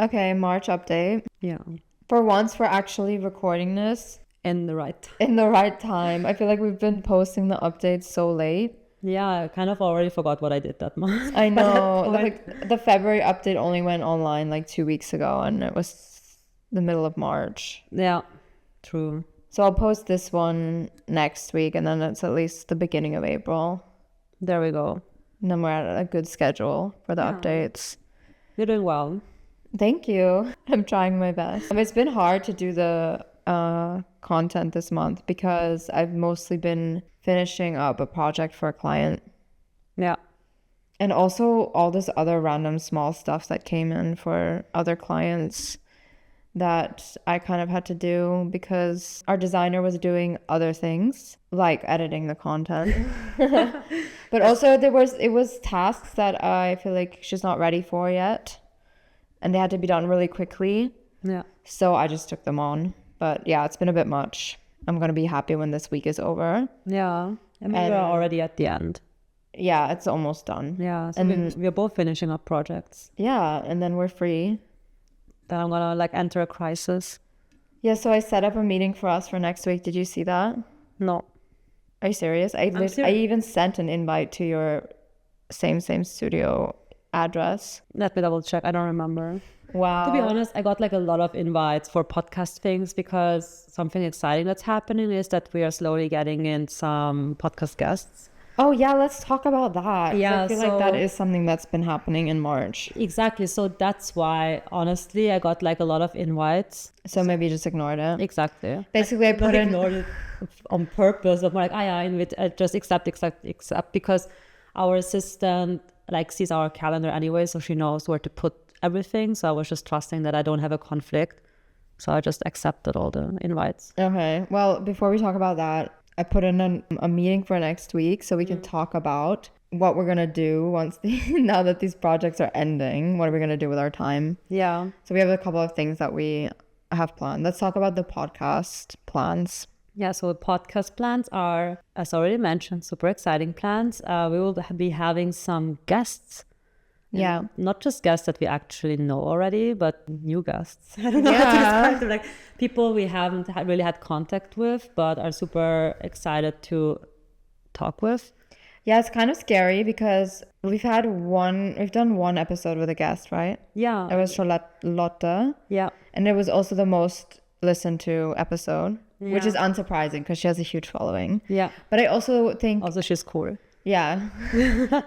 Okay, March update. Yeah. For once, we're actually recording this In the right. in the right time. I feel like we've been posting the updates so late. Yeah, I kind of already forgot what I did that month. I at that know. point. Like the February update only went online like 2 weeks ago, and it was the middle of March. Yeah, true. So I'll post this one next week, and then it's at least the beginning of April. There we go. And then we're at a good schedule for the Yeah. updates. You're doing well. Thank you. I'm trying my best. It's been hard to do the content this month because I've mostly been finishing up a project for a client. Yeah. And also all this other random small stuff that came in for other clients that I kind of had to do because our designer was doing other things like editing the content. But also it was tasks that I feel like she's not ready for yet. And they had to be done really quickly. Yeah. So I just took them on. But yeah, it's been a bit much. I'm going to be happy when this week is over. Yeah. I mean, we're already at the end. Yeah, it's almost done. Yeah. So And we're both finishing up projects. yeah, and then we're free. Then I'm going to like enter a crisis. Yeah, so I set up a meeting for us for next week. Did you see that? No. Are you serious? I serious. even sent an invite to your same studio address. Let me double check. I don't remember. Wow. To be honest, I got like a lot of invites for podcast things because something exciting that's happening is that we are slowly getting in some podcast guests. Oh yeah, let's talk about that. 'Cause Yeah, I feel like that is something that's been happening in March. Exactly. So that's why, honestly, I got like a lot of invites. So maybe just ignored it. Exactly. Basically, I put in. Ignored it on purpose. I'm like, just accept, because our assistant like sees our calendar anyway, so she knows where to put everything. So I was just trusting that I don't have a conflict. So I just accepted all the invites. Okay. Well, before we talk about that, I put in a meeting for next week so we can talk about what we're gonna do once now that these projects are ending. What are we gonna do with our time? Yeah. So we have a couple of things that we have planned. Let's talk about the podcast plans. Yeah, so the podcast plans are, as already mentioned, super exciting plans. We will be having some guests. Yeah. Not just guests that we actually know already, but new guests. I don't know how to describe them. Like people we haven't really had contact with, but are super excited to talk with. Yeah, it's kind of scary because we've done one episode with a guest, right? Yeah. It was Charlotte. Yeah. And it was also the most listened to episode, which Yeah. is unsurprising because she has a huge following. Yeah. But I also think, Also, she's cool. yeah,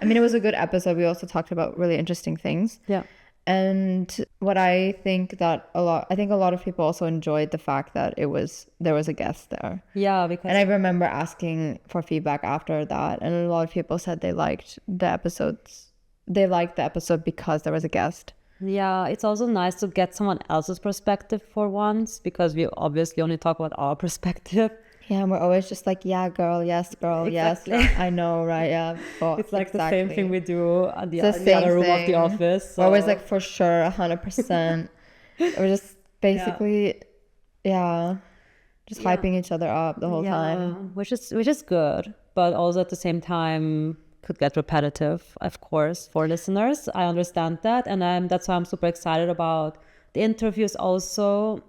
I mean, it was a good episode. We also talked about really interesting things. Yeah. And what I think a lot of people also enjoyed the fact that there was a guest there. Yeah, because And I remember asking for feedback after that, and a lot of people said they liked the episodes. They liked the episode because there was a guest. yeah, it's also nice to get someone else's perspective for once, because we obviously only talk about our perspective. Yeah, and we're always just like, yeah, girl, yes, girl, Exactly. yes. I know, right? Yeah. But It's like exactly. the same thing we do at the, It's in the other room of the thing. office. We're always so- like, for sure, 100%. We're just basically, just hyping each other up the whole time. which is good, but also at the same time could get repetitive, of course, for listeners. I understand that, and that's why I'm super excited about the interviews also.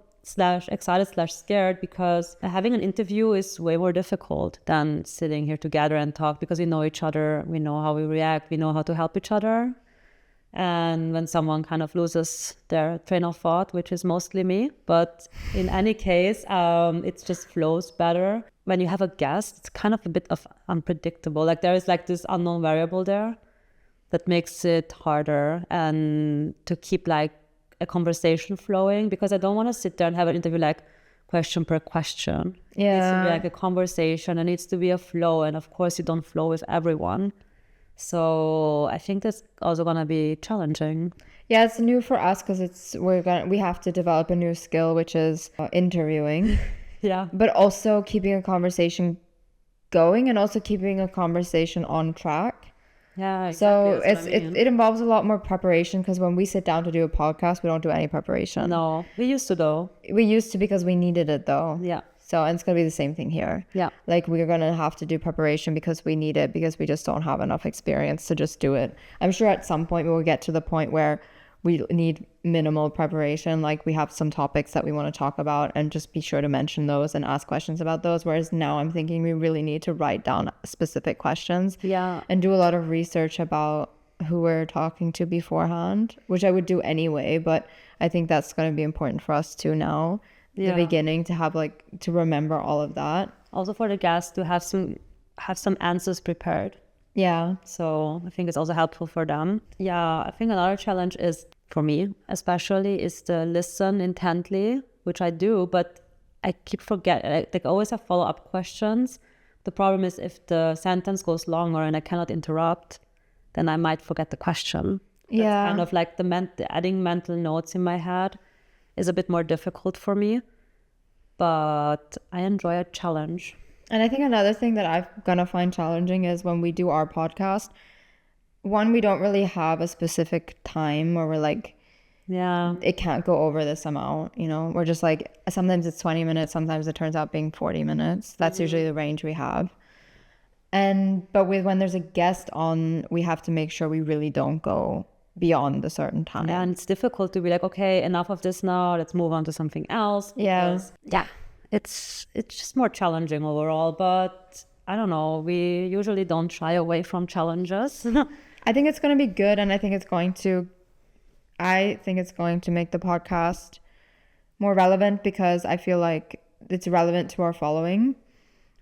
/excited/scared, because having an interview is way more difficult than sitting here together and talk, because we know each other, we know how we react, we know how to help each other. And when someone kind of loses their train of thought, which is mostly me, but in any case, it just flows better. When you have a guest, it's kind of a bit of unpredictable. Like there is like this unknown variable there that makes it harder and to keep like a conversation flowing, because I don't want to sit there and have an interview like question per question. It needs to be like a conversation. It needs to be a flow. And of course, you don't flow with everyone. So I think that's also gonna be challenging. Yeah, it's new for us because we have to develop a new skill, which is interviewing. Yeah. But also keeping a conversation going and also keeping a conversation on track. Yeah. So Exactly. That's what I mean. it involves a lot more preparation, because when we sit down to do a podcast, we don't do any preparation. No, we used to though. We used to, because we needed it though. Yeah. So, and it's going to be the same thing here. Yeah. Like we're going to have to do preparation because we need it, because we just don't have enough experience to just do it. I'm sure at some point we will get to the point where we need minimal preparation. Like we have some topics that we want to talk about and just be sure to mention those and ask questions about those. Whereas now I'm thinking we really need to write down specific questions and do a lot of research about who we're talking to beforehand, which I would do anyway, but I think that's going to be important for us too now, the beginning, to have like to remember all of that. Also for the guests to have some answers prepared. Yeah. So I think it's also helpful for them. Yeah, I think another challenge is, for me especially, is to listen intently, which I do, but I keep forgetting. Like I always have follow-up questions. The problem is if the sentence goes longer and I cannot interrupt, then I might forget the question. That's kind of like the adding mental notes in my head is a bit more difficult for me, but I enjoy a challenge. And I think another thing that I'm gonna find challenging is when we do our podcast, one, we don't really have a specific time where we're like, it can't go over this amount, you know? We're just like, sometimes it's 20 minutes, sometimes it turns out being 40 minutes. That's usually the range we have. But when there's a guest on, we have to make sure we really don't go beyond a certain time. Yeah, and it's difficult to be like, okay, enough of this now, let's move on to something else. It's just more challenging overall, but I don't know, we usually don't shy away from challenges. I think it's going to be good, and I think it's going to make the podcast more relevant, because I feel like it's relevant to our following.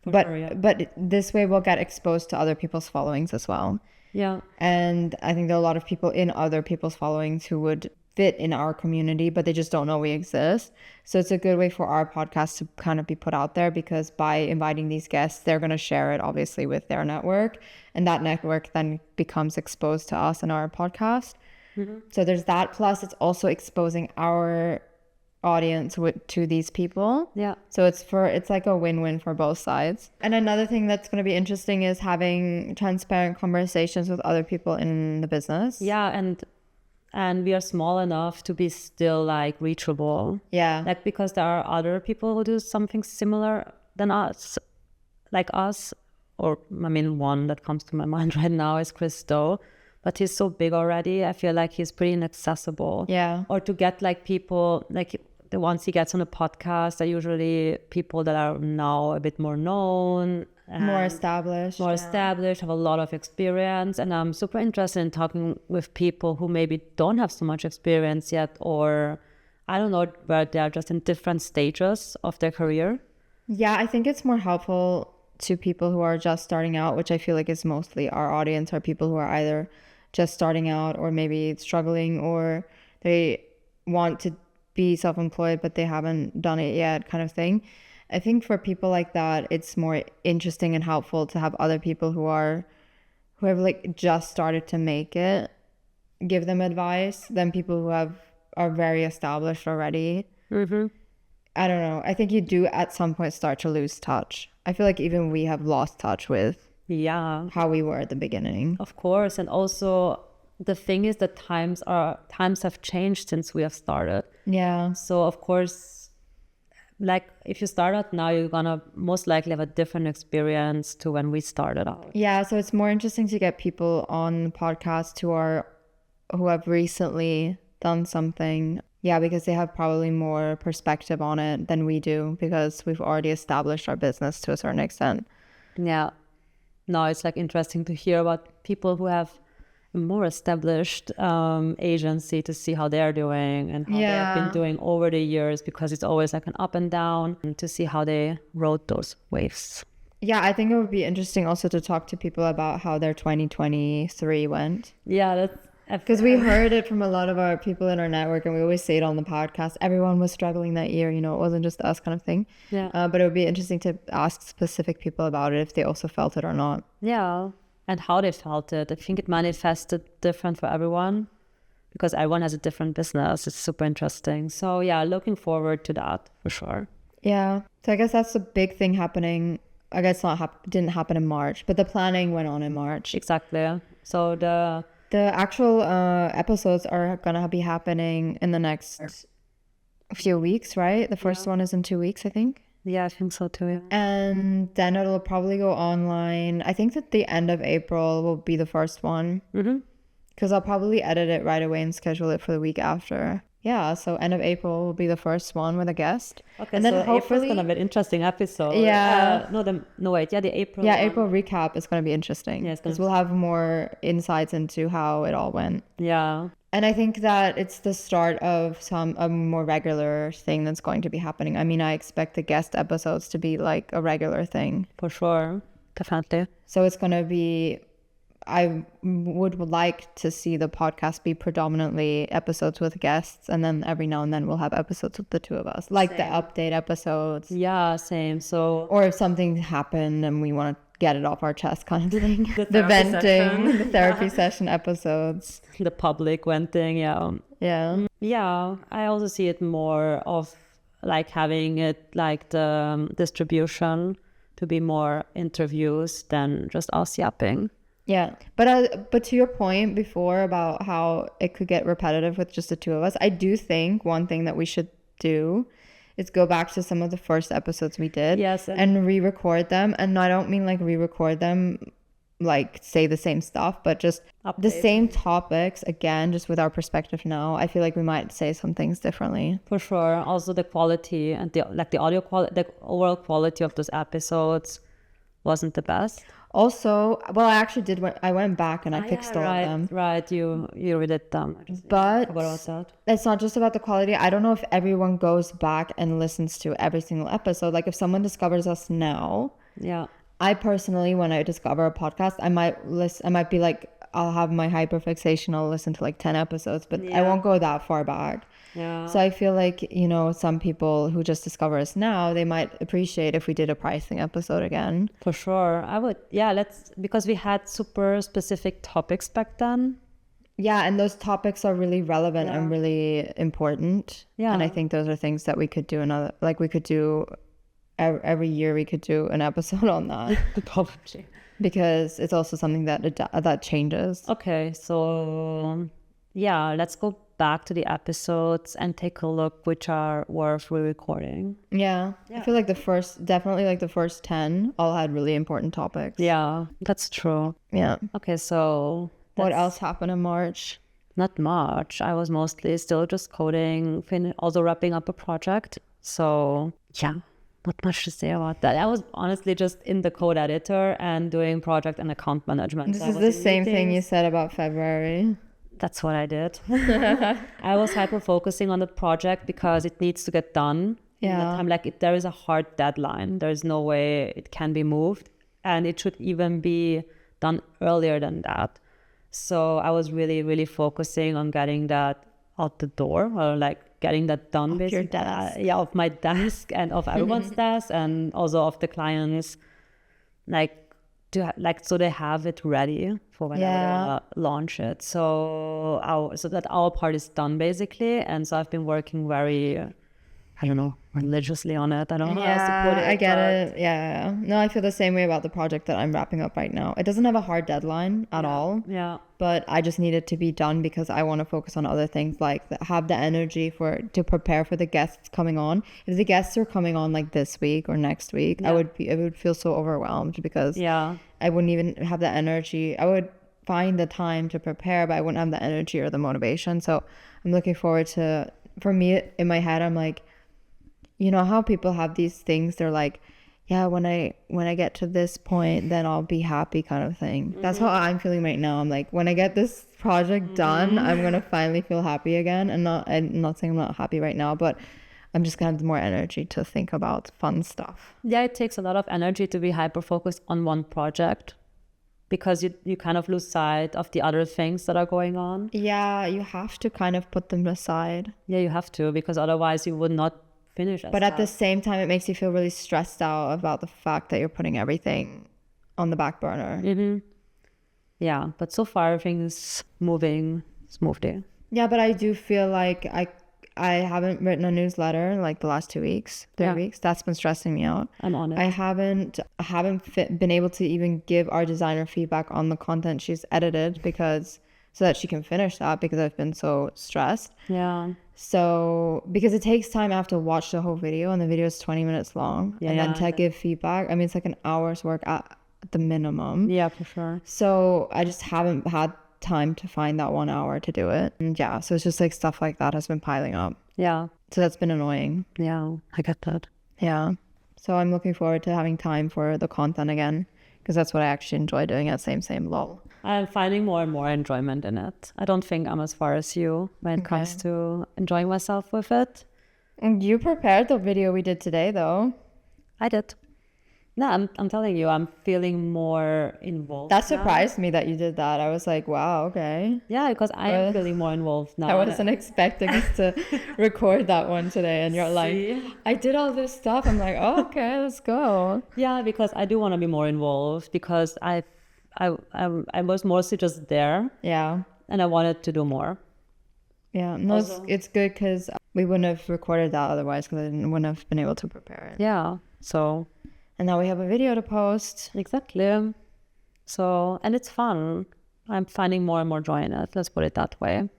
But this way we'll get exposed to other people's followings as well. Yeah. And I think there are a lot of people in other people's followings who would fit in our community, but they just don't know we exist. So it's a good way for our podcast to kind of be put out there, because by inviting these guests, they're going to share it obviously with their network, and that network then becomes exposed to us and our podcast. So there's that. Plus it's also exposing our audience to these people. So it's like a win-win for both sides. And another thing that's going to be interesting is having transparent conversations with other people in the business. And we are small enough to be still like reachable. Like, because there are other people who do something similar than us, like us, or I mean, one that comes to my mind right now is Chris Do, but he's so big already. I feel like he's pretty inaccessible. Or to get like people, like the ones he gets on a podcast are usually people that are now a bit more known, more established, have a lot of experience. And I'm super interested in talking with people who maybe don't have so much experience yet, or I don't know, where they're just in different stages of their career. I think it's more helpful to people who are just starting out, which I feel like is mostly our audience, are people who are either just starting out or maybe struggling, or they want to be self-employed but they haven't done it yet, kind of thing. I think for people like that, it's more interesting and helpful to have other people who have like just started to make it give them advice than people who are very established already. I don't know. I think you do at some point start to lose touch. I feel like even we have lost touch with how we were at the beginning. Of course. And also the thing is that times have changed since we have started. So of course, like if you start out now, you're gonna most likely have a different experience to when we started out. So it's more interesting to get people on the podcast who have recently done something. Because they have probably more perspective on it than we do, because we've already established our business to a certain extent. No, it's like interesting to hear about people who have a more established agency, to see how they're doing and how they have been doing over the years, because it's always like an up and down, and to see how they rode those waves. I think it would be interesting also to talk to people about how their 2023 went. Because we heard it from a lot of our people in our network, and we always say it on the podcast. Everyone was struggling that year, it wasn't just us, kind of thing. But it would be interesting to ask specific people about it, if they also felt it or not. And how they felt it. I think it manifested different for everyone, because everyone has a different business. It's super interesting. So looking forward to that for sure. So I guess that's the big thing happening. I guess didn't happen in March, but the planning went on in March. Exactly. So the actual episodes are gonna be happening in the next few weeks, right? The first one is in 2 weeks, I think. I think so too. And then it'll probably go online. I think that the end of April will be the first one. because I'll probably edit it right away and schedule it for the week after. Yeah, so end of April will be the first one with a guest. Okay, and then so April's hopefully, gonna be an interesting episode. Yeah. The April. yeah, one. April recap is going to be interesting Yeah, it's gonna because we'll have more insights into how it all went. Yeah, And I think that it's the start of a more regular thing that's going to be happening. I mean, I expect the guest episodes to be like a regular thing. for sure, definitely. So it's going to be, I would like to see the podcast be predominantly episodes with guests, and then every now and then we'll have episodes with the two of us, like the update episodes, Yeah, same. So or if something happened and we want to get it off our chest kind of thing. The therapy venting, session. the therapy session episodes. the public venting, yeah. Yeah. Yeah, I also see it more of like having it like the distribution to be more interviews than just us yapping. Yeah, but to your point before about how it could get repetitive with just the two of us, I do think one thing that we should do is go back to some of the first episodes we did, Yes, and re-record them. And I don't mean like re-record them like say the same stuff, but just the Update. same topics again, just with our perspective now. I feel like we might say some things differently. For sure. Also the quality and the audio quality, the overall quality of those episodes wasn't the best. Also, well, I actually did. I went back and I fixed all of them. Right, you redid them. I just But forgot about that. it's not just about the quality. I don't know if everyone goes back and listens to every single episode. Like if someone discovers us now, Yeah. I personally, when I discover a podcast, I might be like, I'll have my hyperfixation. I'll listen to like 10 episodes, but I Yeah. won't go that far back. Yeah. So I feel like, some people who just discover us now, they might appreciate if we did a pricing episode again. For sure. I would, because we had super specific topics back then. Yeah, and those topics are really relevant and really important. Yeah. And I think those are things that we could do every year we could do an episode on that Probably. because it's also something that changes. Okay, so let's go back to the episodes and take a look which are worth re-recording. Yeah. I feel like the first 10 all had really important topics. Yeah, that's true. Yeah. Okay, so What else happened in March? not much. I was mostly still just coding, also wrapping up a project. So yeah, not much to say about that. I was honestly just in the code editor and doing project and account management. This I is was the in same thing you meetings. said about February. That's what I did. I was hyper focusing on the project because it needs to get done. In that Yeah. time, there is a hard deadline. There's no way it can be moved, and it should even be done earlier than that. So I was really, really focusing on getting that out the door, or like getting that done. Off your basically. desk. Off my desk and off everyone's desk, and also of the clients. So they have it ready for whenever they Yeah. wanna launch it. So that our part is done basically, and so I've been working very, I don't know, religiously on it. I don't know how else to put it. I get but it. Yeah. No, I feel the same way about the project that I'm wrapping up right now. It doesn't have a hard deadline at all, Yeah, but I just need it to be done because I want to focus on other things, like have the energy to prepare for the guests coming on. If the guests are coming on like this week or next week, I would feel so overwhelmed because yeah, I wouldn't even have the energy. I would find the time to prepare, but I wouldn't have the energy or the motivation. So I'm looking forward to, for me in my head, I'm like, how people have these things, they're like, yeah, when I get to this point, then I'll be happy kind of thing. That's how I'm feeling right now. I'm like, when I get this project done, I'm going to finally feel happy again. And I'm not saying I'm not happy right now, but I'm just going to have more energy to think about fun stuff. yeah. It takes a lot of energy to be hyper focused on one project because you kind of lose sight of the other things that are going on. Yeah, you have to kind of put them aside. Yeah, you have to, because otherwise you would not finish. But at the same time, it makes you feel really stressed out about the fact that you're putting everything on the back burner. Yeah, but so far everything's moving smoothly. Yeah, but I do feel like I haven't written a newsletter in like the last 2 weeks, 3 Yeah. weeks. That's been stressing me out. I'm on it. I haven't been able to even give our designer feedback on the content she's edited so that she can finish that because I've been so stressed. Yeah. So because it takes time, I have to watch the whole video, and the video is 20 minutes long. Yeah, and then yeah. to give feedback, I mean, it's like an hour's work at the minimum. Yeah, for sure. So I just haven't had time to find that 1 hour to do it. And yeah, so it's just like stuff like that has been piling up. Yeah. So that's been annoying. Yeah. I get that. Yeah. So I'm looking forward to having time for the content again, because that's what I actually enjoy doing at Same Lol. I'm finding more and more enjoyment in it. I don't think I'm as far as you when it comes to enjoying myself with it. And you prepared the video we did today, though. I did. No, I'm telling you, I'm feeling more involved. That surprised me that you did that. I was like, wow, okay. Yeah, because I am feeling more involved now. I wasn't expecting us to record that one today. And you're like, I did all this stuff. I'm like, oh, okay, let's go. Yeah, because I do want to be more involved because I was mostly just there. Yeah. And I wanted to do more. Yeah, no, it's good because we wouldn't have recorded that otherwise because I wouldn't have been able to prepare it. Yeah, so... And now we have a video to post. Exactly. So, and it's fun. I'm finding more and more joy in it. Let's put it that way.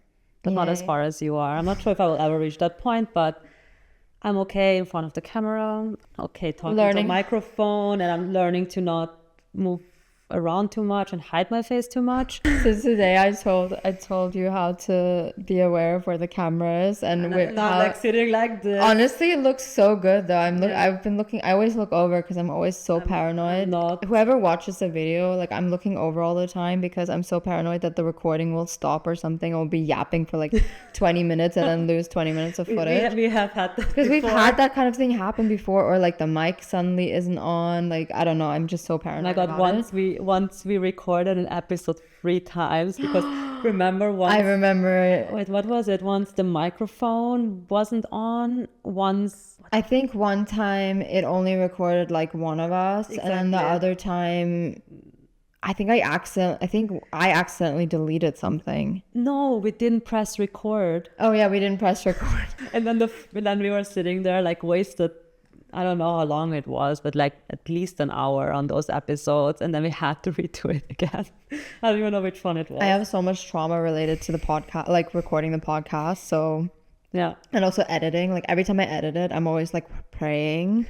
But not as far as you are. I'm not sure if I will ever reach that point, but I'm okay in front of the camera. Okay, talking to a microphone, and I'm learning to not move around too much and hide my face too much. So today I told you how to be aware of where the camera is and I'm not like sitting like this. Honestly, it looks so good though. I've been looking. I always look over because I'm always so paranoid. Whoever watches the video, like I'm looking over all the time because I'm so paranoid that the recording will stop or something. I'll be yapping for like 20 minutes and then lose 20 minutes of footage. We have had that because we've had that kind of thing happen before, or like the mic suddenly isn't on. Like I don't know. I'm just so paranoid. Oh my God! Once we recorded an episode 3 times because remember once I remember it. Wait, what was it? Once the microphone wasn't on, once I think one time it only recorded like one of us, and then the other time I think I accidentally deleted something. No, we didn't press record. Oh yeah, we didn't press record. And then we were sitting there like wasted, I don't know how long it was, but like at least an hour on those episodes. And then we had to redo it again. I don't even know which one it was. I have so much trauma related to the podcast, like recording the podcast. So yeah. And also editing. Like every time I edit it, I'm always like praying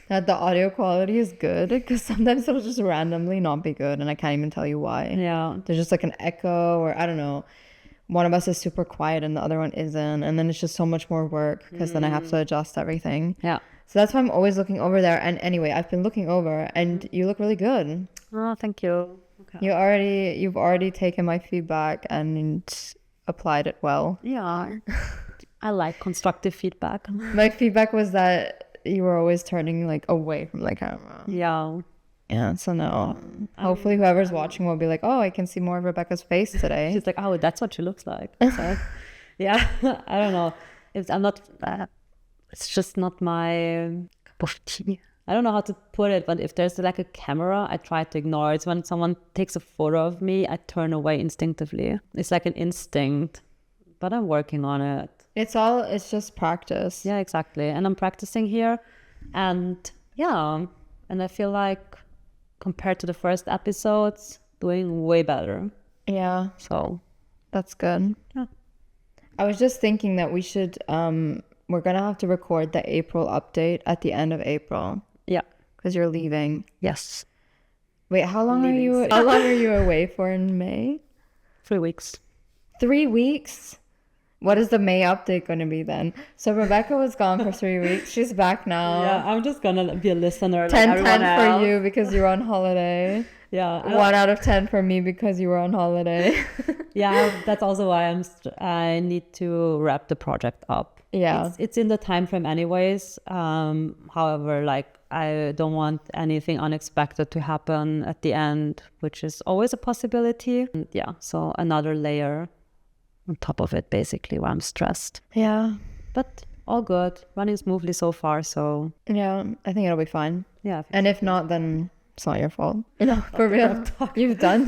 that the audio quality is good, because sometimes it'll just randomly not be good. And I can't even tell you why. Yeah. There's just like an echo, or I don't know. One of us is super quiet and the other one isn't. And then it's just so much more work because then I have to adjust everything. Yeah. So that's why I'm always looking over there. And anyway, I've been looking over and you look really good. Oh, thank you. Okay. You've already taken my feedback and applied it well. Yeah. I like constructive feedback. My feedback was that you were always turning like away from the camera. Yeah. Yeah, so no. Hopefully whoever's watching will be like, oh, I can see more of Rebecca's face today. She's like, oh, that's what she looks like. So, yeah, I don't know. It's just not my cup of tea. I don't know how to put it, but if there's like a camera, I try to ignore it. When someone takes a photo of me, I turn away instinctively. It's like an instinct, but I'm working on it. It's just practice. Yeah, exactly. And I'm practicing here. And yeah, and I feel like compared to the first episodes, doing way better. Yeah. So that's good. Yeah. I was just thinking that we should, we're going to have to record the April update at the end of April. Yeah. Because you're leaving. Yes. Wait, how long are you away for in May? 3 weeks. 3 weeks? What is the May update going to be then? So Rebecca was gone for 3 weeks. She's back now. Yeah, I'm just going to be a listener. 10 for you because you're on holiday. Yeah. 1 out of 10 for me because you were on holiday. Yeah, that's also why I need to wrap the project up. Yeah. It's in the time frame anyways. However, like I don't want anything unexpected to happen at the end, which is always a possibility. And yeah, so another layer on top of it, basically, where I'm stressed. Yeah. But all good. Running smoothly so far, so... Yeah, I think it'll be fine. Yeah. And if not, then it's not your fault. No, for real. You've done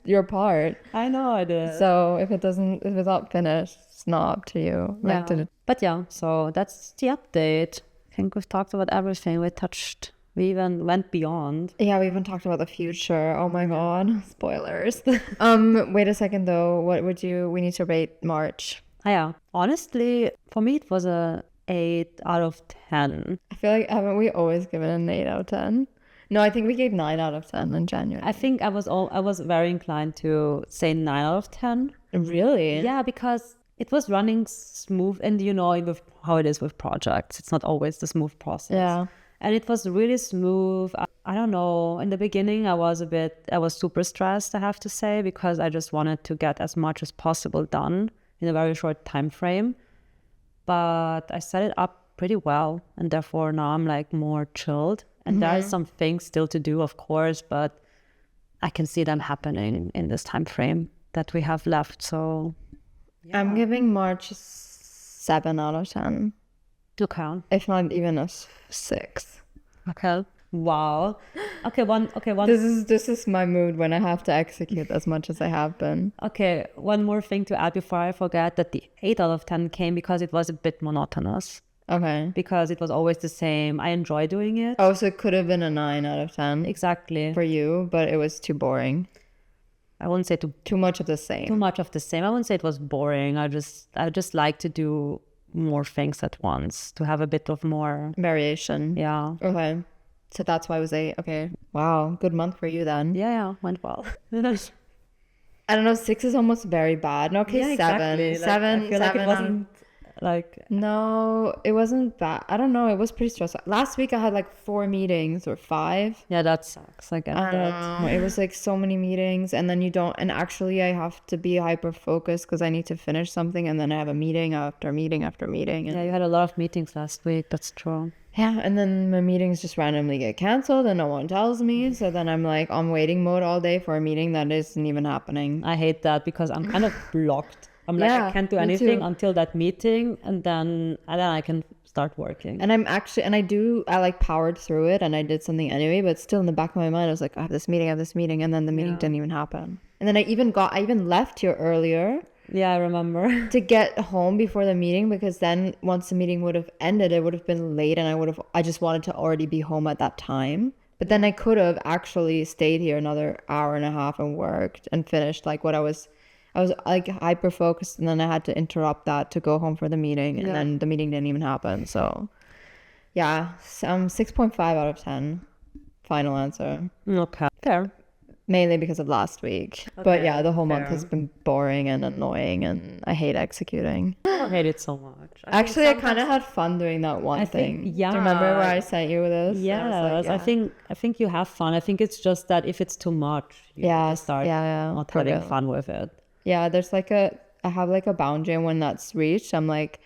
your part. I know I did. So if it's not finished, it's not up to you. Yeah. But yeah, so that's the update. I think we've talked about everything. We even went beyond. Yeah, we even talked about the future. Oh my God. Spoilers. Wait a second though. We need to rate March. Yeah. Honestly, for me, it was a 8 out of 10. I feel like, haven't we always given an 8 out of 10? No, I think we gave 9 out of 10 in January. I think I was very inclined to say 9 out of 10. Really? Yeah, because it was running smooth, and you know with how it is with projects, it's not always the smooth process. Yeah. And it was really smooth. I don't know. In the beginning, I was super stressed, I have to say, because I just wanted to get as much as possible done in a very short time frame. But I set it up pretty well, and therefore now I'm like more chilled. And there are some things still to do, of course, but I can see them happening in this time frame that we have left. So I'm giving March 7 out of 10, to count. if not even a 6. Okay. Wow. Okay. One. This is my mood when I have to execute as much as I have been. Okay. One more thing to add before I forget, that the 8 out of 10 came because it was a bit monotonous. Okay. Because it was always the same. I enjoy doing it. Oh, so it could have been a 9 out of 10 Exactly. for you, but it was too boring. I wouldn't say Too much of the too same. much of the same. I wouldn't say it was boring. I just like to do more things at once, to have a bit of more. Variation. Yeah. Okay. So that's why I was 8. Okay. Wow. Good month for you then. Yeah. Went well. I don't know. 6 is almost very bad. No, okay, Yeah, 7. exactly. Like, 7. I feel like it 7 wasn't like. No, it wasn't bad. I don't know. It was pretty stressful. Last week I had like 4 meetings or 5. Yeah, that sucks. I get I don't that. know. It was like so many meetings, and then you don't. And actually, I have to be hyper focused because I need to finish something, and then I have a meeting after meeting after meeting. And Yeah, you had a lot of meetings last week. That's true. yeah, and then my meetings just randomly get canceled, and no one tells me. So then I'm like on waiting mode all day for a meeting that isn't even happening. I hate that because I'm kind of blocked. I'm like, Yeah, I can't do me anything too. until that meeting, and then I can start working. And I like powered through it, and I did something anyway. But still, in the back of my mind, I was like, I have this meeting, and then the meeting didn't even happen. And then I even left here earlier Yeah, I remember. to get home before the meeting, because then once the meeting would have ended, it would have been late, and I just wanted to already be home at that time. But then I could have actually stayed here another hour and a half and worked and finished like what I was like hyper focused, and then I had to interrupt that to go home for the meeting, and then the meeting didn't even happen. So yeah, 6.5 out of 10 final answer, Okay, fair. mainly because of last week. But yeah, the whole month fair. has been boring and annoying, and I hate executing. I hate it so much. Actually, I kind of had fun doing that one thing. think- yeah. Do you remember where I sent you this? Yes, I was like, I think you have fun. I think it's just that if it's too much, you Yeah, start yeah, not having forget. fun with it. Yeah, there's like I have like a boundary, and when that's reached, I'm like,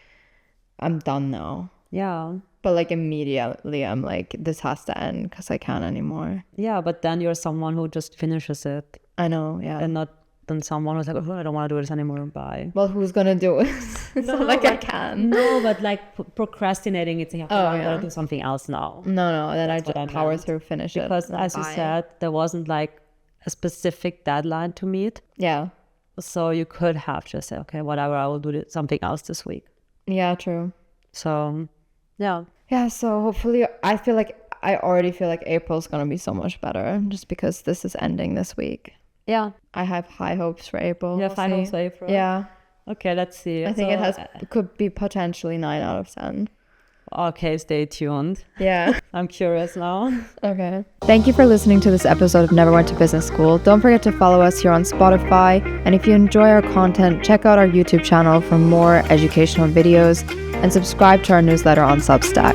I'm done now. Yeah. But like immediately, I'm like, this has to end because I can't anymore. Yeah, but then you're someone who just finishes it, I know, yeah. and not then someone who's like, oh, I don't want to do this anymore. Bye. Well, who's gonna do it? It's not like I can. No, but like procrastinating, it's like, I'm yeah. gonna do something else now. No. Then I That's what just I power meant. through, finish Because it. and as you bye. said, there wasn't like a specific deadline to meet. Yeah. So you could have just said, okay, whatever, I will do something else this week. Yeah, true. So, yeah. Yeah, so hopefully, I already feel like April's gonna be so much better just because this is ending this week. Yeah. I have high hopes for April. Yeah, We'll final see. for April. Yeah, Okay, let's see. I think So, it could be potentially 9 out of 10. Okay, stay tuned. Yeah. I'm curious now. Okay. Thank you for listening to this episode of Never Went to Business School. Don't forget to follow us here on Spotify. And if you enjoy our content, check out our YouTube channel for more educational videos and subscribe to our newsletter on Substack.